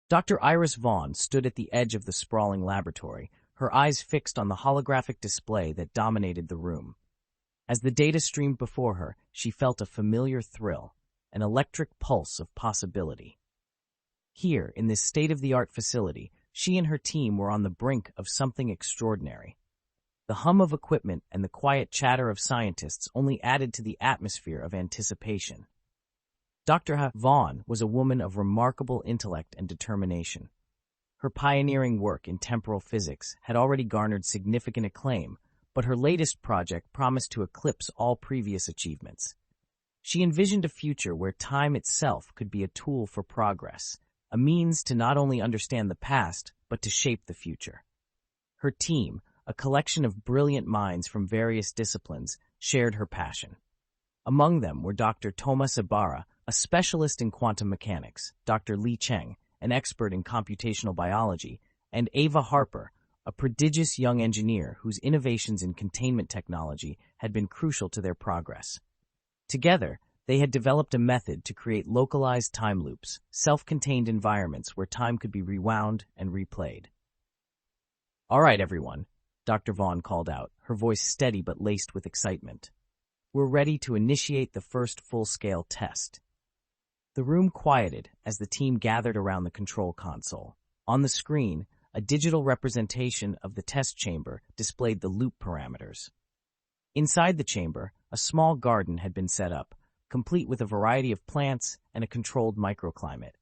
Dr. Iris Vaughn stood at the edge of the sprawling laboratory, her eyes fixed on the holographic display that dominated the room. As the data streamed before her, she felt a familiar thrill, an electric pulse of possibility. Here, in this state-of-the-art facility, she and her team were on the brink of something extraordinary. The hum of equipment and the quiet chatter of scientists only added to the atmosphere of anticipation. Dr. Vaughn was a woman of remarkable intellect and determination. Her pioneering work in temporal physics had already garnered significant acclaim, but her latest project promised to eclipse all previous achievements. She envisioned a future where time itself could be a tool for progress, a means to not only understand the past, but to shape the future. Her team, a collection of brilliant minds from various disciplines, shared her passion. Among them were Dr. Thomas Ibarra, a specialist in quantum mechanics, Dr. Li Cheng, an expert in computational biology, and Ava Harper, a prodigious young engineer whose innovations in containment technology had been crucial to their progress. Together, they had developed a method to create localized time loops, self-contained environments where time could be rewound and replayed. "All right, everyone," Dr. Vaughn called out, her voice steady but laced with excitement. "We're ready to initiate the first full-scale test." The room quieted as the team gathered around the control console. On the screen, a digital representation of the test chamber displayed the loop parameters. Inside the chamber, a small garden had been set up, complete with a variety of plants and a controlled microclimate.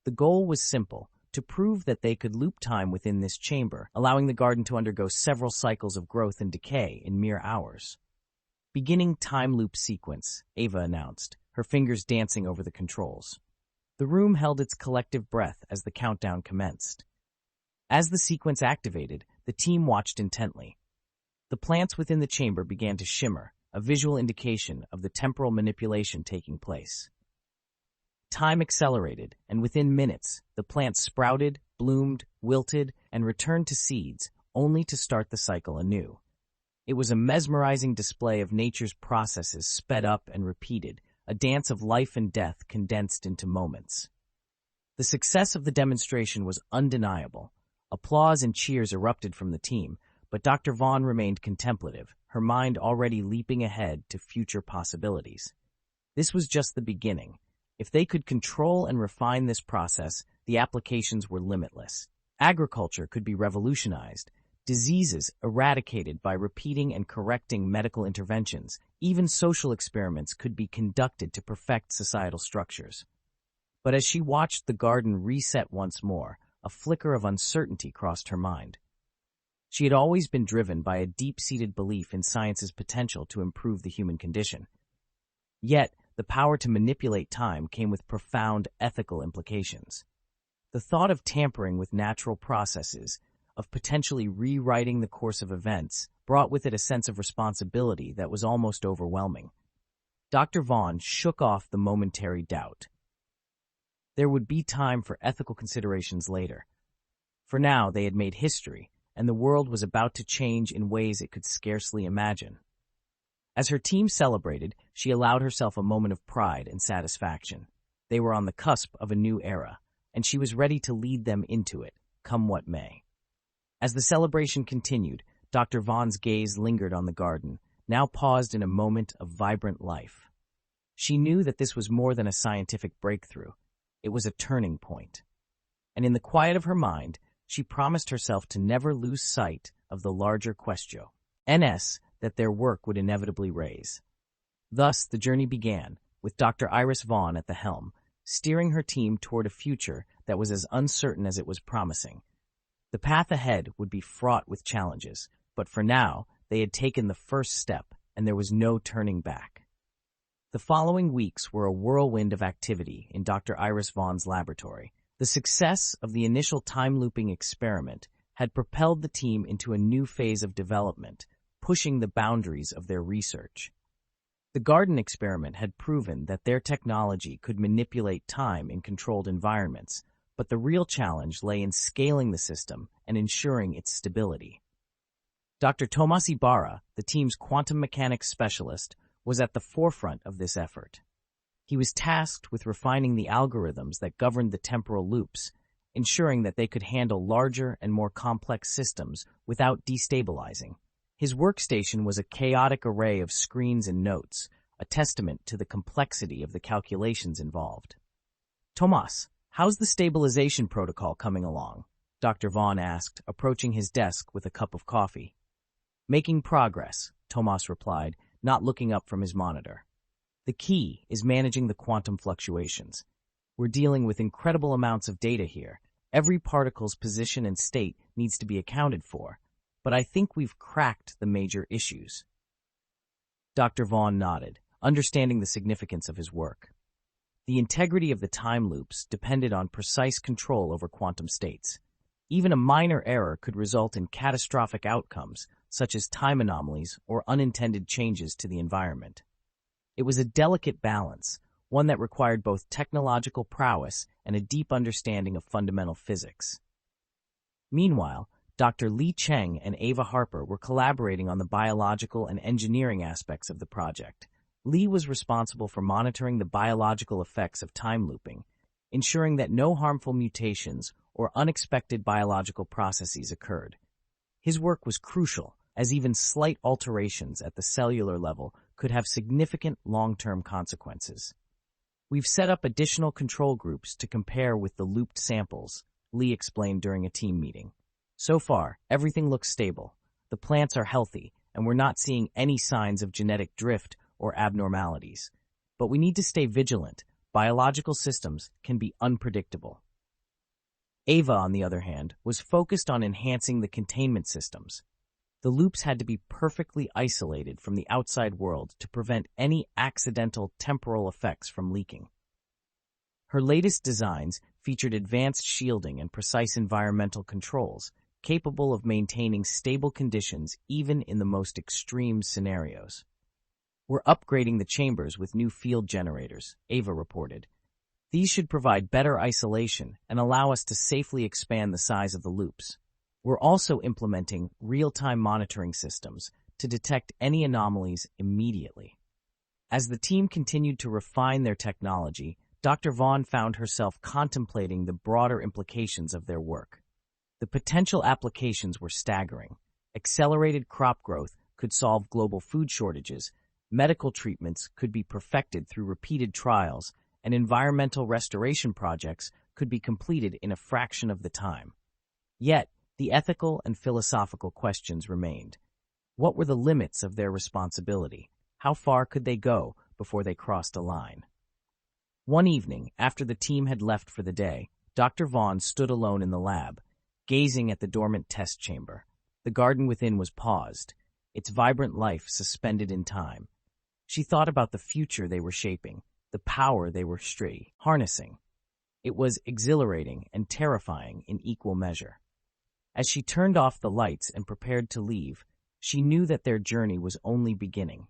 The goal was simple, to prove that they could loop time within this chamber, allowing the garden to undergo several cycles of growth and decay in mere hours. "Beginning time loop sequence," Ava announced, her fingers dancing over the controls. The room held its collective breath as the countdown commenced. As the sequence activated, the team watched intently. The plants within the chamber began to shimmer, a visual indication of the temporal manipulation taking place. Time accelerated, and within minutes, the plants sprouted, bloomed, wilted, and returned to seeds, only to start the cycle anew. It was a mesmerizing display of nature's processes sped up and repeated, a dance of life and death condensed into moments. The success of the demonstration was undeniable. Applause and cheers erupted from the team, but Dr. Vaughn remained contemplative, her mind already leaping ahead to future possibilities. This was just the beginning. If they could control and refine this process, the applications were limitless. Agriculture could be revolutionized, diseases eradicated by repeating and correcting medical interventions, even social experiments could be conducted to perfect societal structures. But as she watched the garden reset once more, a flicker of uncertainty crossed her mind. She had always been driven by a deep-seated belief in science's potential to improve the human condition. Yet, the power to manipulate time came with profound ethical implications. The thought of tampering with natural processes, of potentially rewriting the course of events, brought with it a sense of responsibility that was almost overwhelming. Dr. Vaughn shook off the momentary doubt. There would be time for ethical considerations later. For now, they had made history, and the world was about to change in ways it could scarcely imagine. As her team celebrated, she allowed herself a moment of pride and satisfaction. They were on the cusp of a new era, and she was ready to lead them into it, come what may. As the celebration continued, Dr. Vaughn's gaze lingered on the garden, now paused in a moment of vibrant life. She knew that this was more than a scientific breakthrough. It was a turning point. And in the quiet of her mind, she promised herself to never lose sight of the larger question that their work would inevitably raise. Thus, the journey began, with Dr. Iris Vaughn at the helm, steering her team toward a future that was as uncertain as it was promising. The path ahead would be fraught with challenges, but for now, they had taken the first step, and there was no turning back. The following weeks were a whirlwind of activity in Dr. Iris Vaughn's laboratory. The success of the initial time-looping experiment had propelled the team into a new phase of development, pushing the boundaries of their research. The garden experiment had proven that their technology could manipulate time in controlled environments, but the real challenge lay in scaling the system and ensuring its stability. Dr. Thomas Ibarra, the team's quantum mechanics specialist, was at the forefront of this effort. He was tasked with refining the algorithms that governed the temporal loops, ensuring that they could handle larger and more complex systems without destabilizing. His workstation was a chaotic array of screens and notes, a testament to the complexity of the calculations involved. "Tomas, how's the stabilization protocol coming along?" Dr. Vaughn asked, approaching his desk with a cup of coffee. "Making progress," Tomas replied, not looking up from his monitor. "The key is managing the quantum fluctuations. We're dealing with incredible amounts of data here. Every particle's position and state needs to be accounted for, but I think we've cracked the major issues." Dr. Vaughn nodded, understanding the significance of his work. The integrity of the time loops depended on precise control over quantum states. Even a minor error could result in catastrophic outcomes, such as time anomalies or unintended changes to the environment. It was a delicate balance, one that required both technological prowess and a deep understanding of fundamental physics. Meanwhile, Dr. Li Cheng and Ava Harper were collaborating on the biological and engineering aspects of the project. Li was responsible for monitoring the biological effects of time looping, ensuring that no harmful mutations or unexpected biological processes occurred. His work was crucial, as even slight alterations at the cellular level could have significant long-term consequences. "We've set up additional control groups to compare with the looped samples," Li explained during a team meeting. "So far, everything looks stable. The plants are healthy, and we're not seeing any signs of genetic drift or abnormalities. But we need to stay vigilant. Biological systems can be unpredictable." Ava, on the other hand, was focused on enhancing the containment systems. The loops had to be perfectly isolated from the outside world to prevent any accidental temporal effects from leaking. Her latest designs featured advanced shielding and precise environmental controls, capable of maintaining stable conditions even in the most extreme scenarios. "We're upgrading the chambers with new field generators," Ava reported. "These should provide better isolation and allow us to safely expand the size of the loops. We're also implementing real-time monitoring systems to detect any anomalies immediately." As the team continued to refine their technology, Dr. Vaughn found herself contemplating the broader implications of their work. The potential applications were staggering. Accelerated crop growth could solve global food shortages, medical treatments could be perfected through repeated trials, and environmental restoration projects could be completed in a fraction of the time. Yet, the ethical and philosophical questions remained. What were the limits of their responsibility? How far could they go before they crossed a line? One evening, after the team had left for the day, Dr. Vaughn stood alone in the lab, gazing at the dormant test chamber. The garden within was paused, its vibrant life suspended in time. She thought about the future they were shaping, the power they were harnessing. It was exhilarating and terrifying in equal measure. As she turned off the lights and prepared to leave, she knew that their journey was only beginning.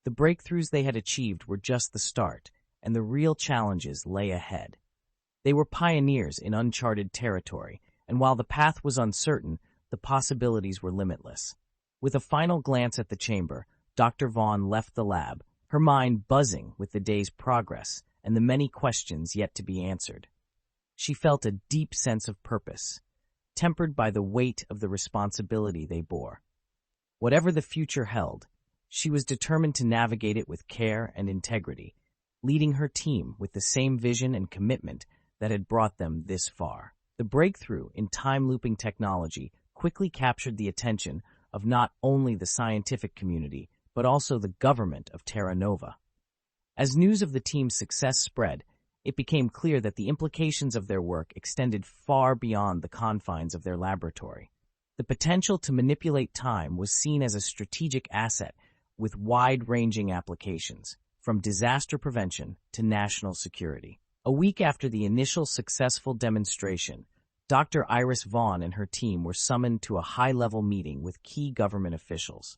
The breakthroughs they had achieved were just the start, and the real challenges lay ahead. They were pioneers in uncharted territory, and while the path was uncertain, the possibilities were limitless. With a final glance at the chamber, Dr. Vaughn left the lab, her mind buzzing with the day's progress and the many questions yet to be answered. She felt a deep sense of purpose, tempered by the weight of the responsibility they bore. Whatever the future held, she was determined to navigate it with care and integrity, leading her team with the same vision and commitment that had brought them this far. The breakthrough in time-looping technology quickly captured the attention of not only the scientific community, but also the government of Terra Nova. As news of the team's success spread, it became clear that the implications of their work extended far beyond the confines of their laboratory. The potential to manipulate time was seen as a strategic asset with wide-ranging applications, from disaster prevention to national security. A week after the initial successful demonstration, Dr. Iris Vaughn and her team were summoned to a high-level meeting with key government officials.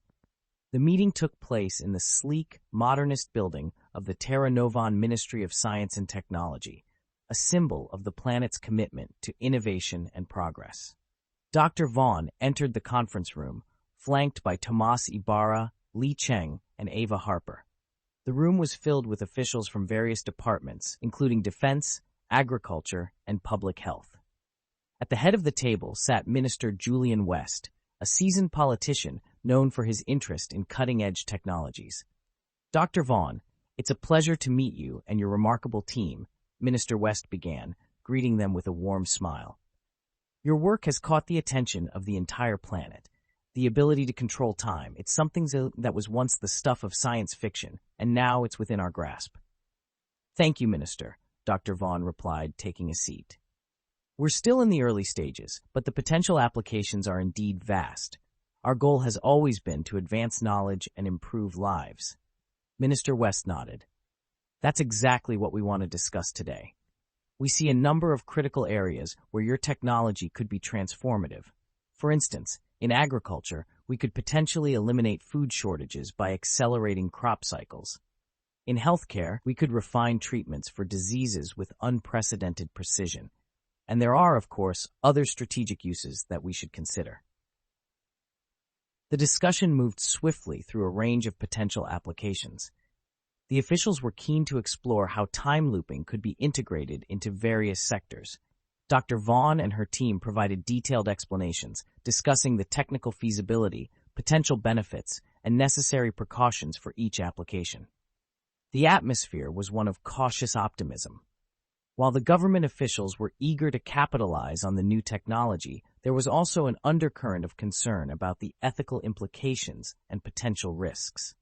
The meeting took place in the sleek, modernist building of the Terra Nova Ministry of Science and Technology, a symbol of the planet's commitment to innovation and progress. Dr. Vaughn entered the conference room, flanked by Tomas Ibarra, Li Cheng, and Ava Harper. The room was filled with officials from various departments, including defense, agriculture, and public health. At the head of the table sat Minister Julian West, a seasoned politician known for his interest in cutting-edge technologies. Dr. Vaughn, it's a pleasure to meet you and your remarkable team, Minister West began, greeting them with a warm smile. Your work has caught the attention of the entire planet. The ability to control time, it's something that was once the stuff of science fiction, and now it's within our grasp. Thank you, Minister, Dr. Vaughn replied, taking a seat. We're still in the early stages, but the potential applications are indeed vast. Our goal has always been to advance knowledge and improve lives. Minister West nodded. That's exactly what we want to discuss today. We see a number of critical areas where your technology could be transformative. For instance, in agriculture, we could potentially eliminate food shortages by accelerating crop cycles. In healthcare, we could refine treatments for diseases with unprecedented precision. And there are, of course, other strategic uses that we should consider. The discussion moved swiftly through a range of potential applications. The officials were keen to explore how time looping could be integrated into various sectors. Dr. Vaughn and her team provided detailed explanations, discussing the technical feasibility, potential benefits, and necessary precautions for each application. The atmosphere was one of cautious optimism. While the government officials were eager to capitalize on the new technology, there was also an undercurrent of concern about the ethical implications and potential risks.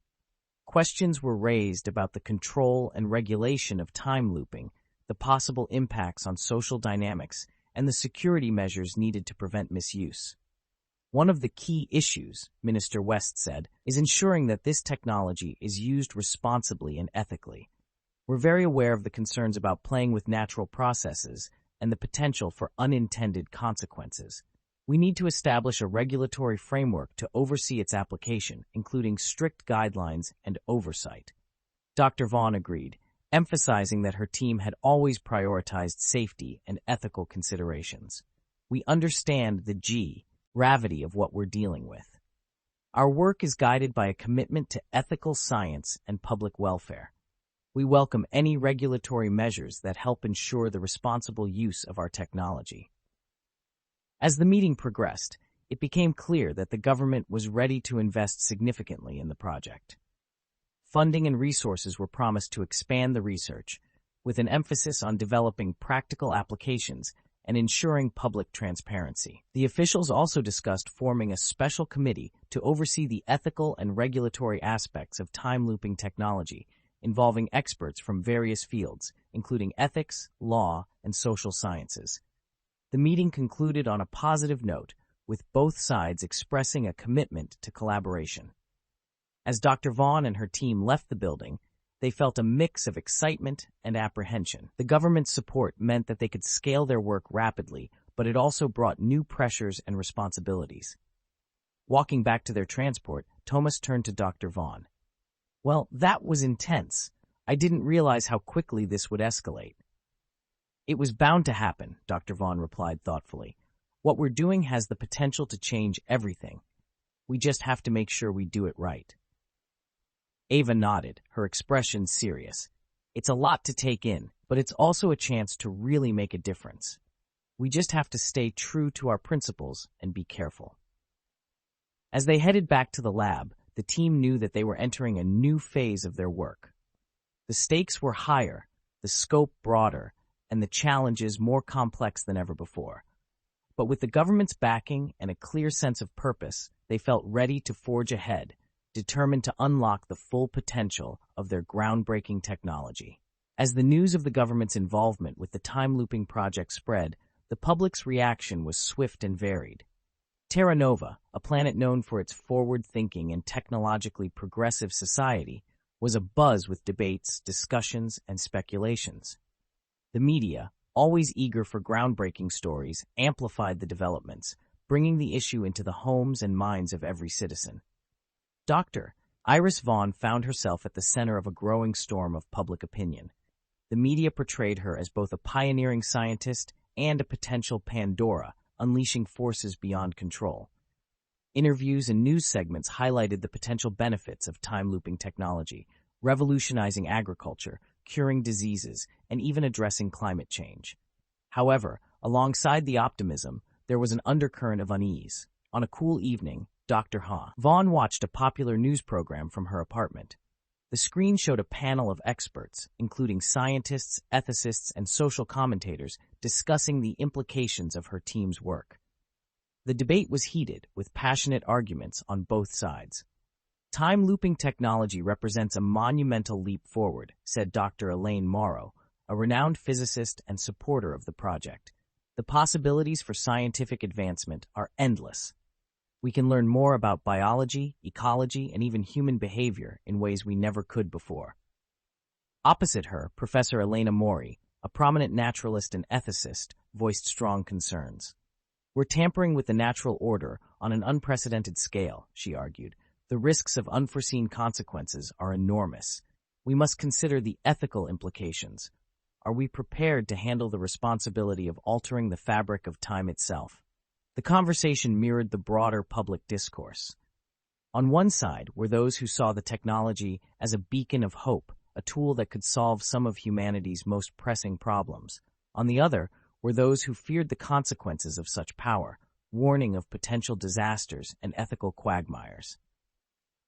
Questions were raised about the control and regulation of time looping, the possible impacts on social dynamics, and the security measures needed to prevent misuse. One of the key issues, Minister West said, is ensuring that this technology is used responsibly and ethically. We're very aware of the concerns about playing with natural processes and the potential for unintended consequences. We need to establish a regulatory framework to oversee its application, including strict guidelines and oversight. Dr. Vaughn agreed, emphasizing that her team had always prioritized safety and ethical considerations. We understand the gravity of what we're dealing with. Our work is guided by a commitment to ethical science and public welfare. We welcome any regulatory measures that help ensure the responsible use of our technology. As the meeting progressed, it became clear that the government was ready to invest significantly in the project. Funding and resources were promised to expand the research, with an emphasis on developing practical applications and ensuring public transparency. The officials also discussed forming a special committee to oversee the ethical and regulatory aspects of time-looping technology, involving experts from various fields, including ethics, law, and social sciences. The meeting concluded on a positive note, with both sides expressing a commitment to collaboration. As Dr. Vaughn and her team left the building, they felt a mix of excitement and apprehension. The government's support meant that they could scale their work rapidly, but it also brought new pressures and responsibilities. Walking back to their transport, Thomas turned to Dr. Vaughn. Well, that was intense. I didn't realize how quickly this would escalate. It was bound to happen, Dr. Vaughn replied thoughtfully. What we're doing has the potential to change everything. We just have to make sure we do it right. Ava nodded, her expression serious. It's a lot to take in, but it's also a chance to really make a difference. We just have to stay true to our principles and be careful. As they headed back to the lab, the team knew that they were entering a new phase of their work. The stakes were higher, the scope broader, and the challenges more complex than ever before. But with the government's backing and a clear sense of purpose, they felt ready to forge ahead, determined to unlock the full potential of their groundbreaking technology. As the news of the government's involvement with the time-looping project spread, the public's reaction was swift and varied. Terra Nova, a planet known for its forward-thinking and technologically progressive society, was abuzz with debates, discussions, and speculations. The media, always eager for groundbreaking stories, amplified the developments, bringing the issue into the homes and minds of every citizen. Dr. Iris Vaughn found herself at the center of a growing storm of public opinion. The media portrayed her as both a pioneering scientist and a potential Pandora, unleashing forces beyond control. Interviews and news segments highlighted the potential benefits of time-looping technology, revolutionizing agriculture, curing diseases, and even addressing climate change. However, Alongside the optimism, there was an undercurrent of unease. On a cool evening, Vaughn watched a popular news program from her apartment. The screen showed a panel of experts, including scientists, ethicists, and social commentators, discussing the implications of her team's work. The debate was heated, with passionate arguments on both sides. Time-looping technology represents a monumental leap forward, said Dr. Elaine Morrow, a renowned physicist and supporter of the project. The possibilities for scientific advancement are endless. We can learn more about biology, ecology, and even human behavior in ways we never could before. Opposite her, Professor Elena Mori, a prominent naturalist and ethicist, voiced strong concerns. We're tampering with the natural order on an unprecedented scale, she argued. The risks of unforeseen consequences are enormous. We must consider the ethical implications. Are we prepared to handle the responsibility of altering the fabric of time itself? The conversation mirrored the broader public discourse. On one side were those who saw the technology as a beacon of hope, a tool that could solve some of humanity's most pressing problems. On the other were those who feared the consequences of such power, warning of potential disasters and ethical quagmires.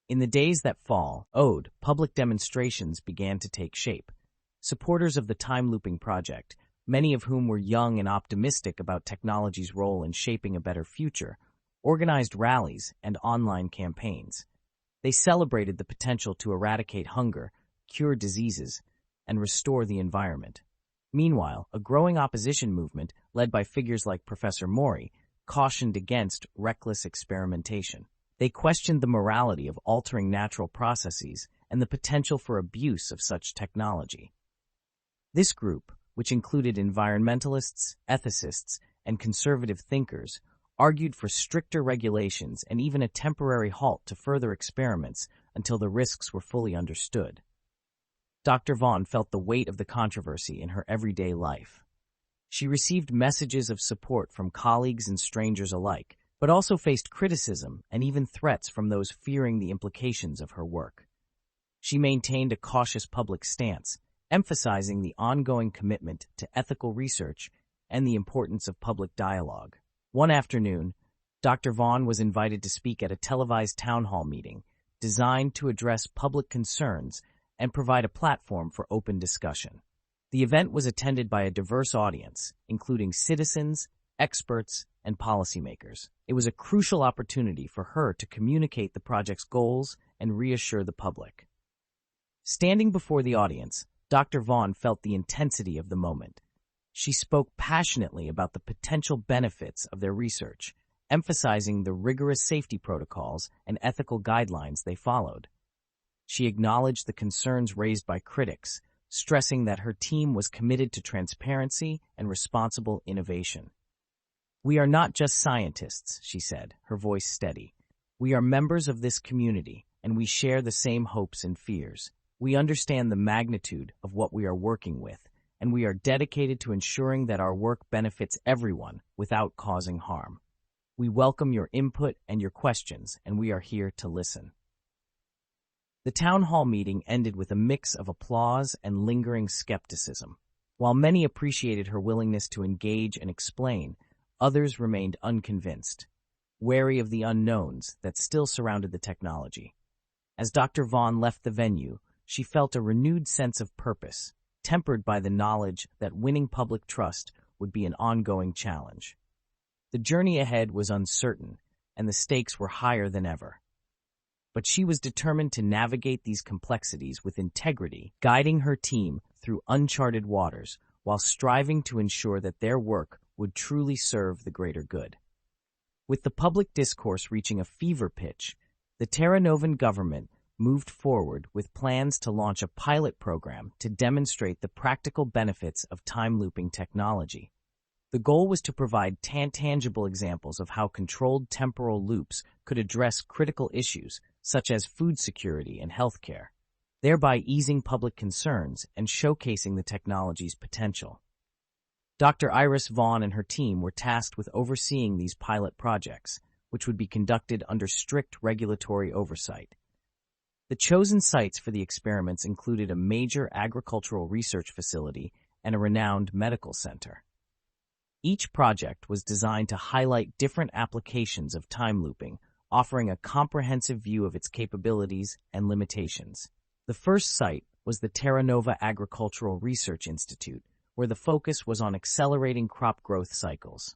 In the days that followed, public demonstrations began to take shape. Supporters of the time-looping project, many of whom were young and optimistic about technology's role in shaping a better future, organized rallies and online campaigns. They celebrated the potential to eradicate hunger, cure diseases, and restore the environment. Meanwhile, a growing opposition movement, led by figures like Professor Mori, cautioned against reckless experimentation. They questioned the morality of altering natural processes and the potential for abuse of such technology. This group, which included environmentalists, ethicists, and conservative thinkers, argued for stricter regulations and even a temporary halt to further experiments until the risks were fully understood. Dr. Vaughn felt the weight of the controversy in her everyday life. She received messages of support from colleagues and strangers alike, but also faced criticism and even threats from those fearing the implications of her work. She maintained a cautious public stance, emphasizing the ongoing commitment to ethical research and the importance of public dialogue. One afternoon, Dr. Vaughn was invited to speak at a televised town hall meeting designed to address public concerns and provide a platform for open discussion. The event was attended by a diverse audience, including citizens, experts, and policymakers. It was a crucial opportunity for her to communicate the project's goals and reassure the public. Standing before the audience, Dr. Vaughn felt the intensity of the moment. She spoke passionately about the potential benefits of their research, emphasizing the rigorous safety protocols and ethical guidelines they followed. She acknowledged the concerns raised by critics, stressing that her team was committed to transparency and responsible innovation. "We are not just scientists," she said, her voice steady. "We are members of this community, and we share the same hopes and fears. We understand the magnitude of what we are working with, and we are dedicated to ensuring that our work benefits everyone without causing harm. We welcome your input and your questions, and we are here to listen." The town hall meeting ended with a mix of applause and lingering skepticism. While many appreciated her willingness to engage and explain, others remained unconvinced, wary of the unknowns that still surrounded the technology. As Dr. Vaughn left the venue, she felt a renewed sense of purpose, tempered by the knowledge that winning public trust would be an ongoing challenge. The journey ahead was uncertain, and the stakes were higher than ever. But she was determined to navigate these complexities with integrity, guiding her team through uncharted waters while striving to ensure that their work would truly serve the greater good. With the public discourse reaching a fever pitch, the Terra Nova government moved forward with plans to launch a pilot program to demonstrate the practical benefits of time-looping technology. The goal was to provide tangible examples of how controlled temporal loops could address critical issues such as food security and healthcare, thereby easing public concerns and showcasing the technology's potential. Dr. Iris Vaughn and her team were tasked with overseeing these pilot projects, which would be conducted under strict regulatory oversight. The chosen sites for the experiments included a major agricultural research facility and a renowned medical center. Each project was designed to highlight different applications of time looping, offering a comprehensive view of its capabilities and limitations. The first site was the Terra Nova Agricultural Research Institute, where the focus was on accelerating crop growth cycles.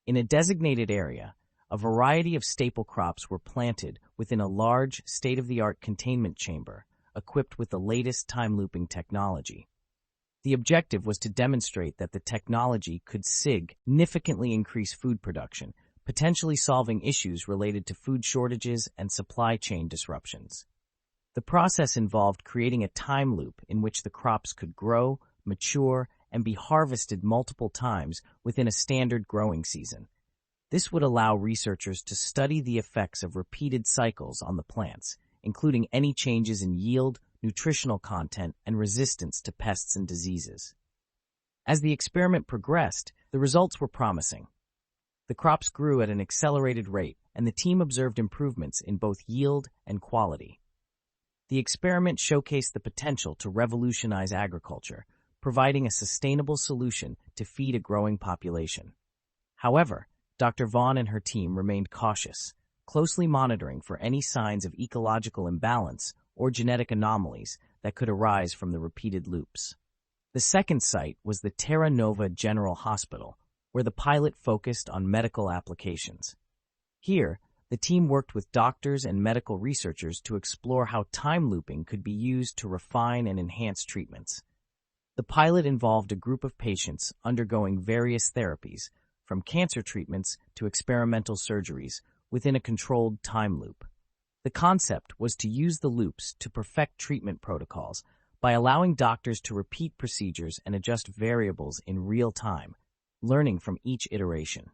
In a designated area, a variety of staple crops were planted within a large, state-of-the-art containment chamber, equipped with the latest time-looping technology. The objective was to demonstrate that the technology could significantly increase food production, potentially solving issues related to food shortages and supply chain disruptions. The process involved creating a time loop in which the crops could grow, mature, and be harvested multiple times within a standard growing season. This would allow researchers to study the effects of repeated cycles on the plants, including any changes in yield, nutritional content, and resistance to pests and diseases. As the experiment progressed, the results were promising. The crops grew at an accelerated rate, and the team observed improvements in both yield and quality. The experiment showcased the potential to revolutionize agriculture, providing a sustainable solution to feed a growing population. However, Dr. Vaughn and her team remained cautious, closely monitoring for any signs of ecological imbalance or genetic anomalies that could arise from the repeated loops. The second site was the Terra Nova General Hospital, where the pilot focused on medical applications. Here, the team worked with doctors and medical researchers to explore how time looping could be used to refine and enhance treatments. The pilot involved a group of patients undergoing various therapies, from cancer treatments to experimental surgeries, within a controlled time loop. The concept was to use the loops to perfect treatment protocols by allowing doctors to repeat procedures and adjust variables in real time, learning from each iteration.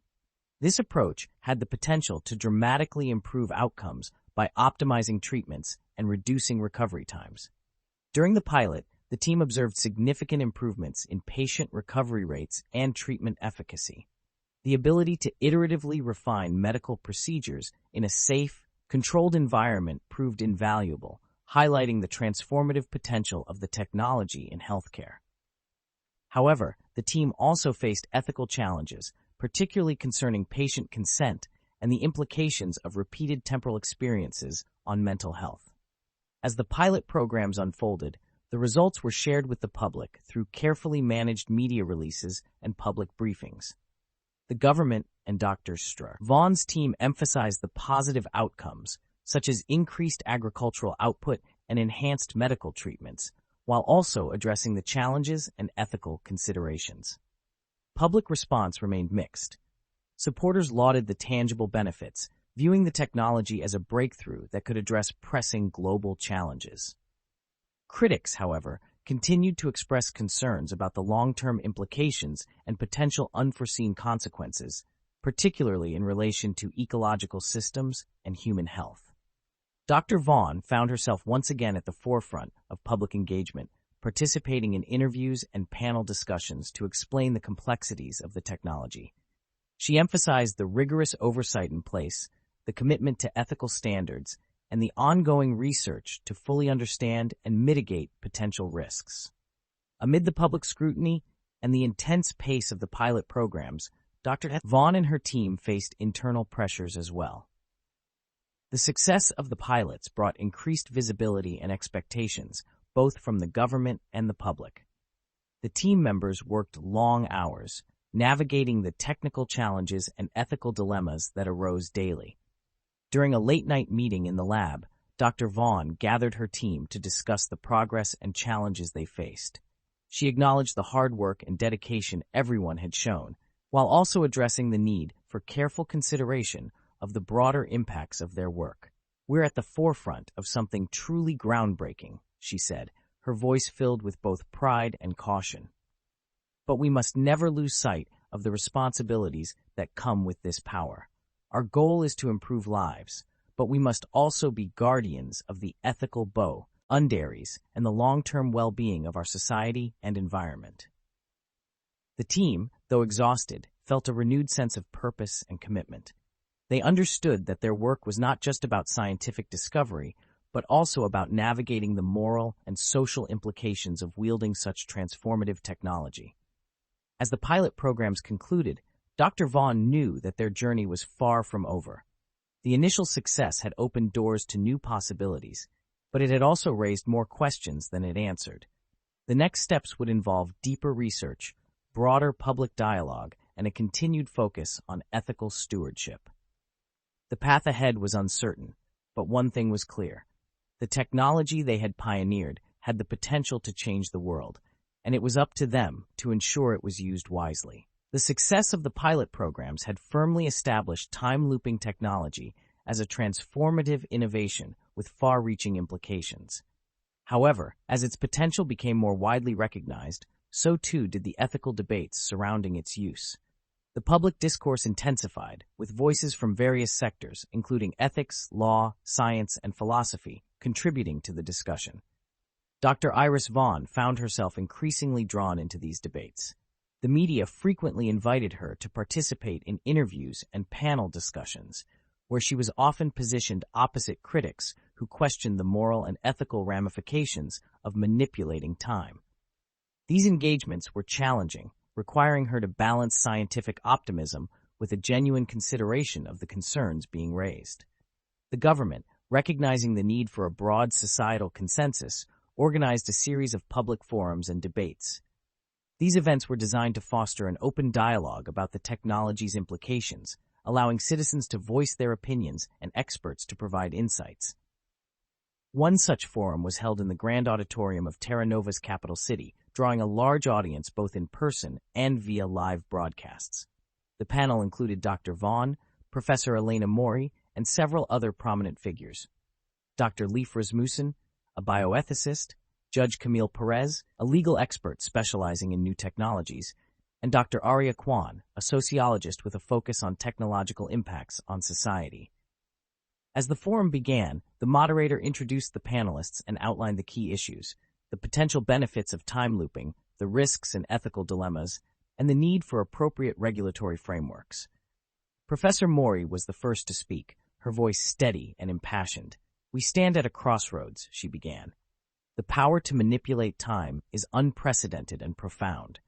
This approach had the potential to dramatically improve outcomes by optimizing treatments and reducing recovery times. During the pilot, the team observed significant improvements in patient recovery rates and treatment efficacy. The ability to iteratively refine medical procedures in a safe, controlled environment proved invaluable, highlighting the transformative potential of the technology in healthcare. However, the team also faced ethical challenges, particularly concerning patient consent and the implications of repeated temporal experiences on mental health. As the pilot programs unfolded, the results were shared with the public through carefully managed media releases and public briefings. The government and Dr. Vaughn's team emphasized the positive outcomes, such as increased agricultural output and enhanced medical treatments, while also addressing the challenges and ethical considerations. Public response remained mixed. Supporters lauded the tangible benefits, viewing the technology as a breakthrough that could address pressing global challenges. Critics, however, continued to express concerns about the long-term implications and potential unforeseen consequences, particularly in relation to ecological systems and human health. Dr. Vaughn found herself once again at the forefront of public engagement, participating in interviews and panel discussions to explain the complexities of the technology. She emphasized the rigorous oversight in place, the commitment to ethical standards, and the ongoing research to fully understand and mitigate potential risks. Amid the public scrutiny and the intense pace of the pilot programs, Dr. Vaughn and her team faced internal pressures as well. The success of the pilots brought increased visibility and expectations, both from the government and the public. The team members worked long hours, navigating the technical challenges and ethical dilemmas that arose daily. During a late-night meeting in the lab, Dr. Vaughn gathered her team to discuss the progress and challenges they faced. She acknowledged the hard work and dedication everyone had shown, while also addressing the need for careful consideration of the broader impacts of their work. "We're at the forefront of something truly groundbreaking," she said, her voice filled with both pride and caution. "But we must never lose sight of the responsibilities that come with this power. Our goal is to improve lives, but we must also be guardians of the ethical boundaries and the long-term well-being of our society and environment." The team, though exhausted, felt a renewed sense of purpose and commitment. They understood that their work was not just about scientific discovery, but also about navigating the moral and social implications of wielding such transformative technology. As the pilot programs concluded, Dr. Vaughn knew that their journey was far from over. The initial success had opened doors to new possibilities, but it had also raised more questions than it answered. The next steps would involve deeper research, broader public dialogue, and a continued focus on ethical stewardship. The path ahead was uncertain, but one thing was clear. The technology they had pioneered had the potential to change the world, and it was up to them to ensure it was used wisely. The success of the pilot programs had firmly established time-looping technology as a transformative innovation with far-reaching implications. However, as its potential became more widely recognized, so too did the ethical debates surrounding its use. The public discourse intensified, with voices from various sectors, including ethics, law, science, and philosophy, contributing to the discussion. Dr. Iris Vaughn found herself increasingly drawn into these debates. The media frequently invited her to participate in interviews and panel discussions, where she was often positioned opposite critics who questioned the moral and ethical ramifications of manipulating time. These engagements were challenging, requiring her to balance scientific optimism with a genuine consideration of the concerns being raised. The government, recognizing the need for a broad societal consensus, organized a series of public forums and debates. These events were designed to foster an open dialogue about the technology's implications, allowing citizens to voice their opinions and experts to provide insights. One such forum was held in the Grand Auditorium of Terra Nova's capital city, drawing a large audience both in person and via live broadcasts. The panel included Dr. Vaughn, Professor Elena Mori, and several other prominent figures. Dr. Leif Rasmussen, a bioethicist, Judge Camille Perez, a legal expert specializing in new technologies, and Dr. Arya Kwan, a sociologist with a focus on technological impacts on society. As the forum began, the moderator introduced the panelists and outlined the key issues: the potential benefits of time looping, the risks and ethical dilemmas, and the need for appropriate regulatory frameworks. Professor Mori was the first to speak, her voice steady and impassioned. "We stand at a crossroads," she began. "The power to manipulate time is unprecedented and profound.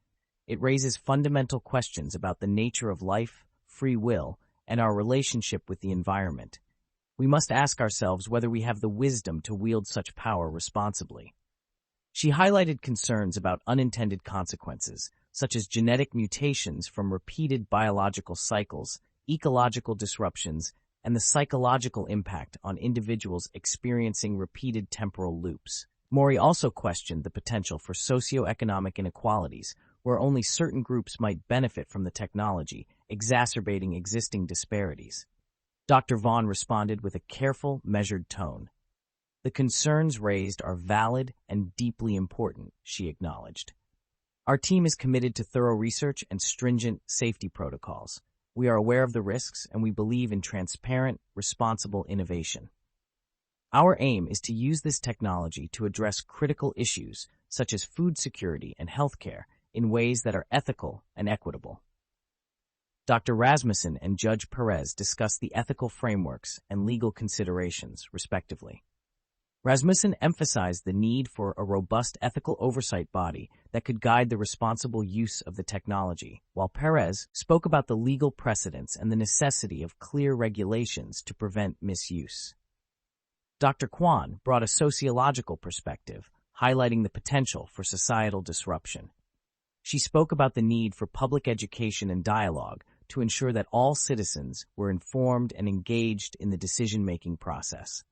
It raises fundamental questions about the nature of life, free will, and our relationship with the environment. We must ask ourselves whether we have the wisdom to wield such power responsibly." She highlighted concerns about unintended consequences, such as genetic mutations from repeated biological cycles, ecological disruptions, and the psychological impact on individuals experiencing repeated temporal loops. Mori also questioned the potential for socioeconomic inequalities, where only certain groups might benefit from the technology, exacerbating existing disparities. Dr. Vaughn responded with a careful, measured tone. "The concerns raised are valid and deeply important," she acknowledged. "Our team is committed to thorough research and stringent safety protocols. We are aware of the risks, and we believe in transparent, responsible innovation. Our aim is to use this technology to address critical issues such as food security and healthcare in ways that are ethical and equitable." Dr. Rasmussen and Judge Perez discussed the ethical frameworks and legal considerations, respectively. Rasmussen emphasized the need for a robust ethical oversight body that could guide the responsible use of the technology, while Perez spoke about the legal precedents and the necessity of clear regulations to prevent misuse. Dr. Kwan brought a sociological perspective, highlighting the potential for societal disruption. She spoke about the need for public education and dialogue to ensure that all citizens were informed and engaged in the decision-making process.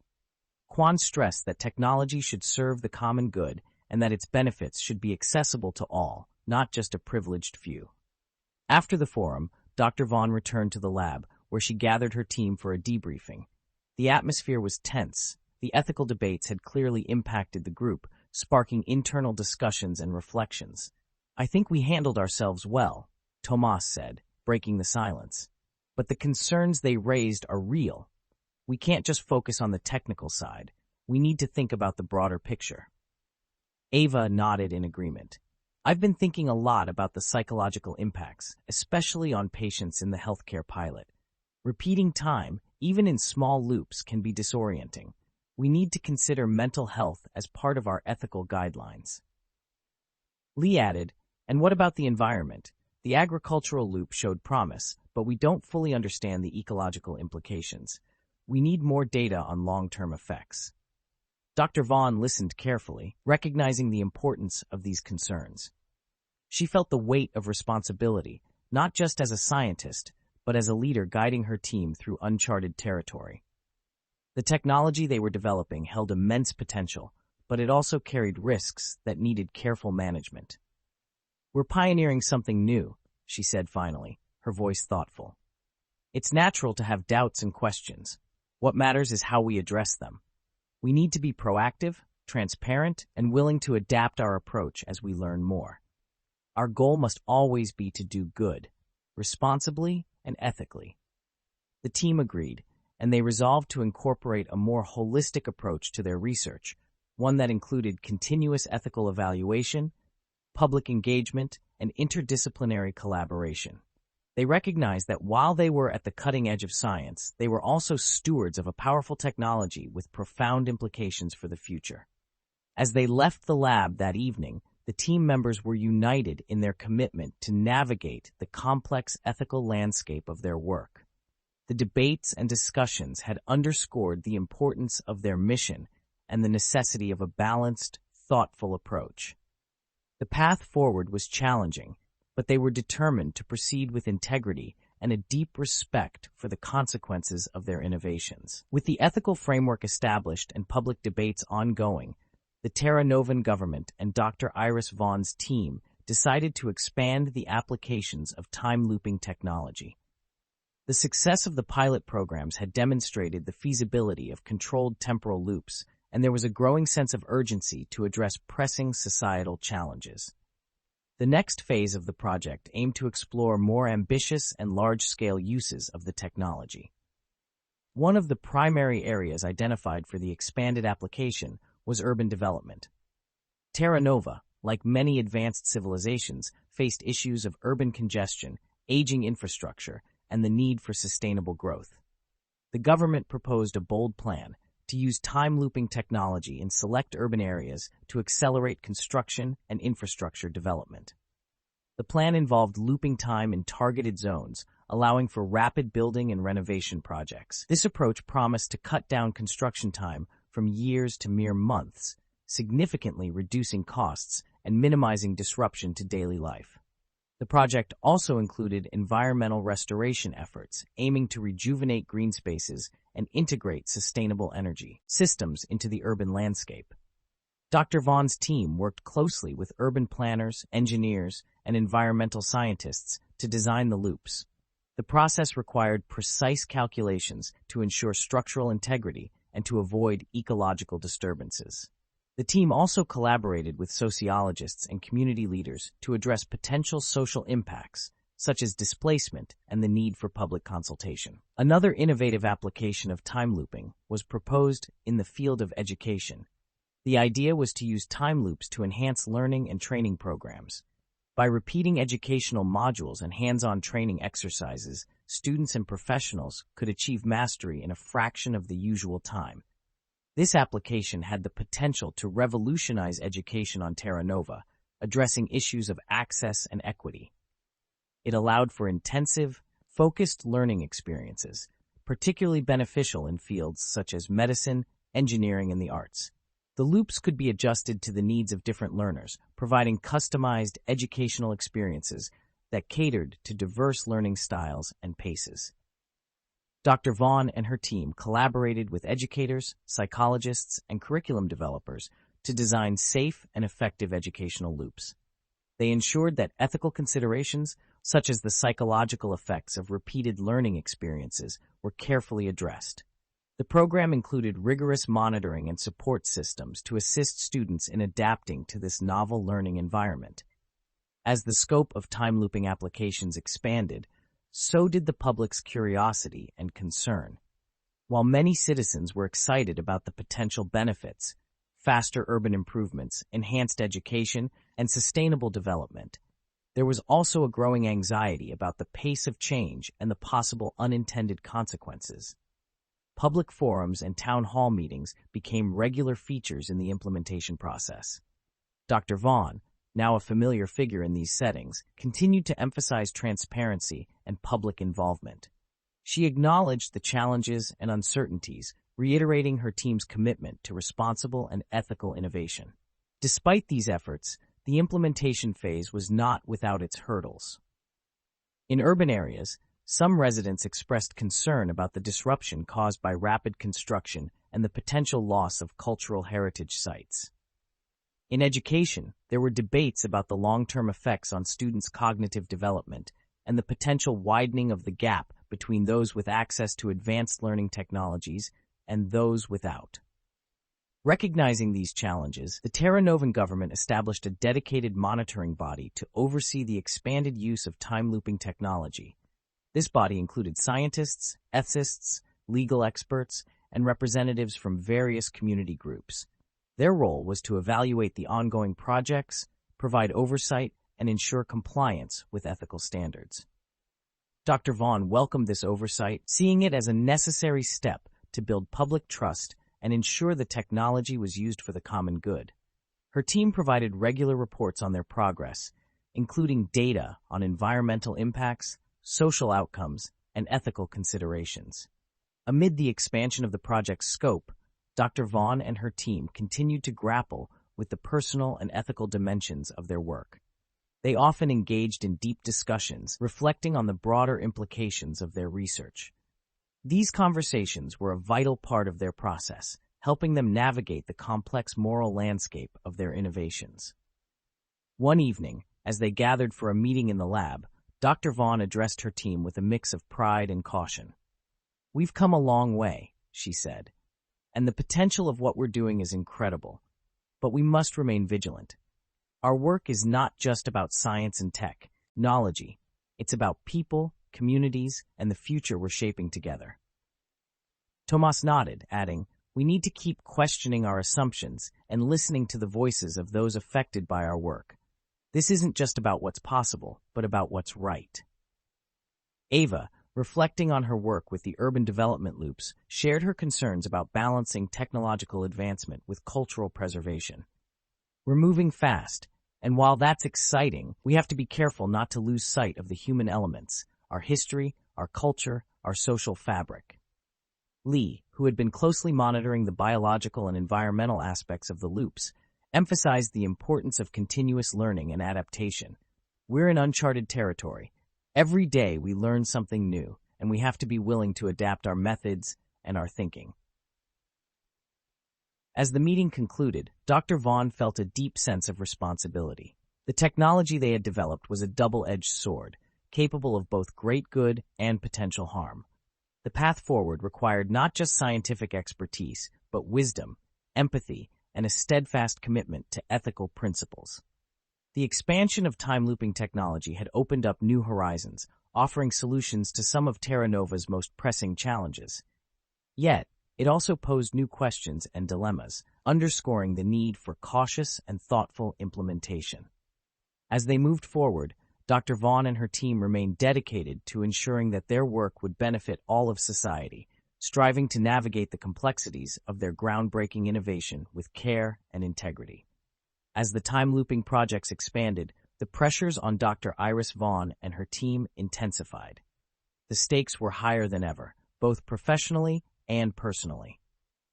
Kwan stressed that technology should serve the common good and that its benefits should be accessible to all, not just a privileged few. After the forum, Dr. Vaughn returned to the lab, where she gathered her team for a debriefing. The atmosphere was tense. The ethical debates had clearly impacted the group, sparking internal discussions and reflections. "I think we handled ourselves well," Tomas said, breaking the silence. "But the concerns they raised are real. We can't just focus on the technical side. We need to think about the broader picture." Ava nodded in agreement. "I've been thinking a lot about the psychological impacts, especially on patients in the healthcare pilot. Repeating time, even in small loops, can be disorienting. We need to consider mental health as part of our ethical guidelines." Lee added, "And what about the environment? The agricultural loop showed promise, but we don't fully understand the ecological implications. We need more data on long-term effects. Dr. Vaughn listened carefully, recognizing the importance of these concerns. She felt the weight of responsibility, not just as a scientist, but as a leader guiding her team through uncharted territory. The technology they were developing held immense potential, but it also carried risks that needed careful management. "We're pioneering something new," she said finally, her voice thoughtful. "It's natural to have doubts and questions. What matters is how we address them. We need to be proactive, transparent, and willing to adapt our approach as we learn more. Our goal must always be to do good, responsibly and ethically." The team agreed, and they resolved to incorporate a more holistic approach to their research, one that included continuous ethical evaluation, public engagement, and interdisciplinary collaboration. They recognized that while they were at the cutting edge of science, they were also stewards of a powerful technology with profound implications for the future. As they left the lab that evening, the team members were united in their commitment to navigate the complex ethical landscape of their work. The debates and discussions had underscored the importance of their mission and the necessity of a balanced, thoughtful approach. The path forward was challenging, but they were determined to proceed with integrity and a deep respect for the consequences of their innovations. With the ethical framework established and public debates ongoing, the Terra Nova government and Dr. Iris Vaughn's team decided to expand the applications of time-looping technology. The success of the pilot programs had demonstrated the feasibility of controlled temporal loops, and there was a growing sense of urgency to address pressing societal challenges. The next phase of the project aimed to explore more ambitious and large-scale uses of the technology. One of the primary areas identified for the expanded application was urban development. Terra Nova, like many advanced civilizations, faced issues of urban congestion, aging infrastructure, and the need for sustainable growth. The government proposed a bold plan to use time-looping technology in select urban areas to accelerate construction and infrastructure development. The plan involved looping time in targeted zones, allowing for rapid building and renovation projects. This approach promised to cut down construction time from years to mere months, significantly reducing costs and minimizing disruption to daily life. The project also included environmental restoration efforts, aiming to rejuvenate green spaces and integrate sustainable energy systems into the urban landscape. Dr. Vaughn's team worked closely with urban planners, engineers, and environmental scientists to design the loops. The process required precise calculations to ensure structural integrity and to avoid ecological disturbances. The team also collaborated with sociologists and community leaders to address potential social impacts, such as displacement and the need for public consultation. Another innovative application of time looping was proposed in the field of education. The idea was to use time loops to enhance learning and training programs. By repeating educational modules and hands-on training exercises, students and professionals could achieve mastery in a fraction of the usual time. This application had the potential to revolutionize education on Terra Nova, addressing issues of access and equity. It allowed for intensive, focused learning experiences, particularly beneficial in fields such as medicine, engineering, and the arts. The loops could be adjusted to the needs of different learners, providing customized educational experiences that catered to diverse learning styles and paces. Dr. Vaughn and her team collaborated with educators, psychologists, and curriculum developers to design safe and effective educational loops. They ensured that ethical considerations, such as the psychological effects of repeated learning experiences, were carefully addressed. The program included rigorous monitoring and support systems to assist students in adapting to this novel learning environment. As the scope of time-looping applications expanded, so did the public's curiosity and concern. While many citizens were excited about the potential benefits, faster urban improvements, enhanced education, and sustainable development, there was also a growing anxiety about the pace of change and the possible unintended consequences. Public forums and town hall meetings became regular features in the implementation process. Dr. Vaughn, now a familiar figure in these settings, continued to emphasize transparency and public involvement. She acknowledged the challenges and uncertainties, reiterating her team's commitment to responsible and ethical innovation. Despite these efforts, the implementation phase was not without its hurdles. In urban areas, some residents expressed concern about the disruption caused by rapid construction and the potential loss of cultural heritage sites. In education, there were debates about the long-term effects on students' cognitive development and the potential widening of the gap between those with access to advanced learning technologies and those without. Recognizing these challenges, the Terra Nova government established a dedicated monitoring body to oversee the expanded use of time-looping technology. This body included scientists, ethicists, legal experts, and representatives from various community groups. Their role was to evaluate the ongoing projects, provide oversight, and ensure compliance with ethical standards. Dr. Vaughn welcomed this oversight, seeing it as a necessary step to build public trust and ensure the technology was used for the common good. Her team provided regular reports on their progress, including data on environmental impacts, social outcomes, and ethical considerations. Amid the expansion of the project's scope, Dr. Vaughn and her team continued to grapple with the personal and ethical dimensions of their work. They often engaged in deep discussions, reflecting on the broader implications of their research. These conversations were a vital part of their process, helping them navigate the complex moral landscape of their innovations. One evening, as they gathered for a meeting in the lab, Dr. Vaughn addressed her team with a mix of pride and caution. "We've come a long way," she said, "and the potential of what we're doing is incredible. But we must remain vigilant. Our work is not just about science and technology. It's about people, communities, and the future we're shaping together." Tomas nodded, adding, "We need to keep questioning our assumptions and listening to the voices of those affected by our work. This isn't just about what's possible, but about what's right." Ava, reflecting on her work with the urban development loops, shared her concerns about balancing technological advancement with cultural preservation. "We're moving fast, and while that's exciting, we have to be careful not to lose sight of the human elements, our history, our culture, our social fabric." Lee, who had been closely monitoring the biological and environmental aspects of the loops, emphasized the importance of continuous learning and adaptation. "We're in uncharted territory. Every day we learn something new, and we have to be willing to adapt our methods and our thinking." As the meeting concluded, Dr. Vaughn felt a deep sense of responsibility. The technology they had developed was a double-edged sword, capable of both great good and potential harm. The path forward required not just scientific expertise, but wisdom, empathy, and a steadfast commitment to ethical principles. The expansion of time-looping technology had opened up new horizons, offering solutions to some of Terra Nova's most pressing challenges. Yet, it also posed new questions and dilemmas, underscoring the need for cautious and thoughtful implementation. As they moved forward, Dr. Vaughn and her team remained dedicated to ensuring that their work would benefit all of society, striving to navigate the complexities of their groundbreaking innovation with care and integrity. As the time-looping projects expanded, the pressures on Dr. Iris Vaughn and her team intensified. The stakes were higher than ever, both professionally and personally.